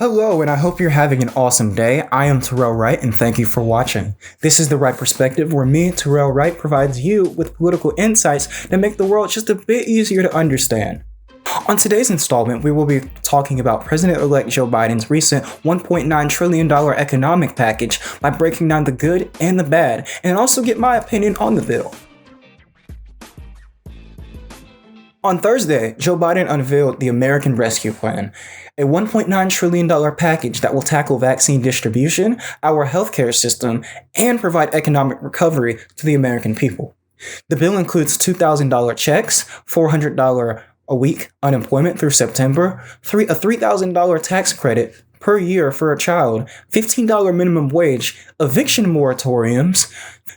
Hello, and I hope you're having an awesome day. I am Terrell Wright, and thank you for watching. This is The Wright Perspective, where me, Terrell Wright, provides you with political insights that make the world just a bit easier to understand. On today's installment, we will be talking about President-elect Joe Biden's recent $1.9 trillion economic package by breaking down the good and the bad, and also get my opinion on the bill. On Thursday, Joe Biden unveiled the American Rescue Plan, a $1.9 trillion package that will tackle vaccine distribution, our healthcare system, and provide economic recovery to the American people. The bill includes $2,000 checks, $400 a week unemployment through September, a $3,000 tax credit per year for a child, $15 minimum wage, eviction moratoriums,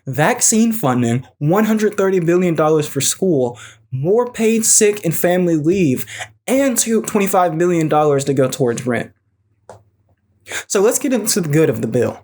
vaccine funding, $130 billion for school, more paid sick and family leave, and $25 million to go towards rent. So let's get into the good of the bill.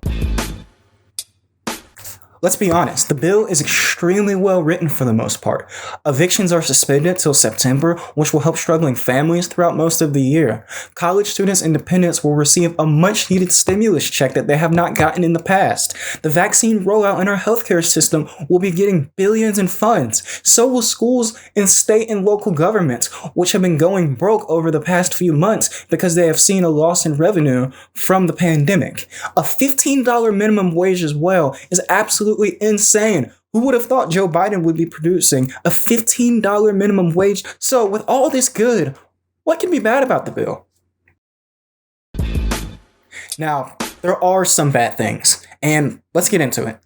Let's be honest, the bill is extremely well written for the most part. Evictions are suspended till September, which will help struggling families throughout most of the year. College students and dependents will receive a much-needed stimulus check that they have not gotten in the past. The vaccine rollout in our healthcare system will be getting billions in funds. So will schools and state and local governments, which have been going broke over the past few months because they have seen a loss in revenue from the pandemic. A $15 minimum wage as well is absolutely insane. Who would have thought Joe Biden would be producing a $15 minimum wage? So with all this good, what can be bad about the bill? Now, there are some bad things, and let's get into it.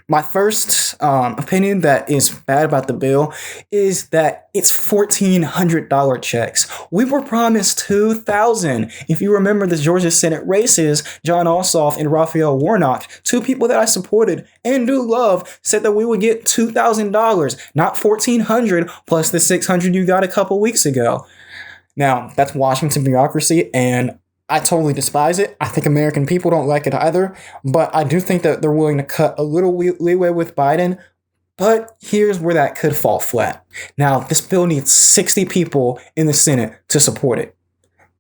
My first opinion that is bad about the bill is that it's $1,400 checks. We were promised $2,000. If you remember the Georgia Senate races, Jon Ossoff and Raphael Warnock, two people that I supported and do love, said that we would get $2,000, not $1,400 plus the $600 you got a couple weeks ago. Now, that's Washington bureaucracy, and I totally despise it. I think American people don't like it either, but I do think that they're willing to cut a little leeway with Biden, but here's where that could fall flat. Now, this bill needs 60 people in the Senate to support it.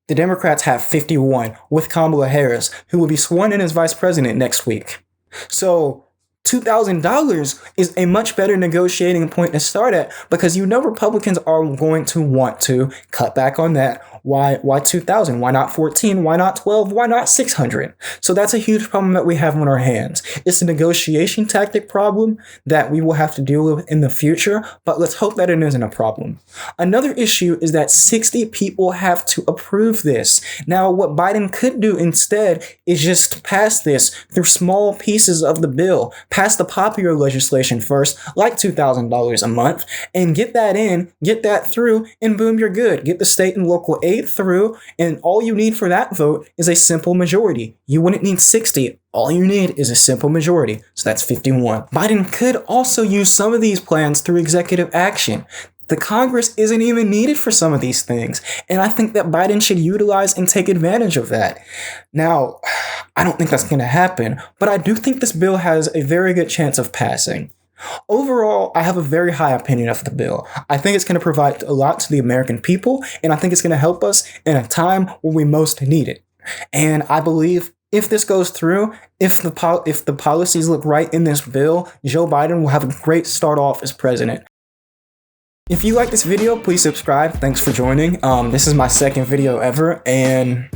The Democrats have 51, with Kamala Harris, who will be sworn in as vice president next week. So $2,000 is a much better negotiating point to start at, because you know Republicans are going to want to cut back on that. Why 2,000? Why not 14? Why not 12? Why not 600? So that's a huge problem that we have on our hands. It's a negotiation tactic problem that we will have to deal with in the future, but let's hope that it isn't a problem. Another issue is that 60 people have to approve this. Now, what Biden could do instead is just pass this through small pieces of the bill. Pass the popular legislation first, like $2,000 a month, and get that in, get that through, and boom, you're good. Get the state and local aid through, and all you need for that vote is a simple majority. You wouldn't need 60. All you need is a simple majority. So that's 51. Biden could also use some of these plans through executive action. The Congress isn't even needed for some of these things, and I think that Biden should utilize and take advantage of that. Now, I don't think that's going to happen, but I do think this bill has a very good chance of passing. Overall, I have a very high opinion of the bill. I think it's going to provide a lot to the American people, and I think it's going to help us in a time when we most need it. And I believe if this goes through, if the policies look right in this bill, Joe Biden will have a great start off as president. If you like this video, please subscribe. Thanks for joining. This is my second video ever, and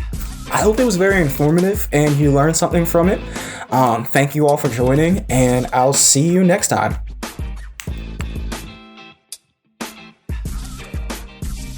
I hope it was very informative and you learned something from it. Thank you all for joining, and I'll see you next time.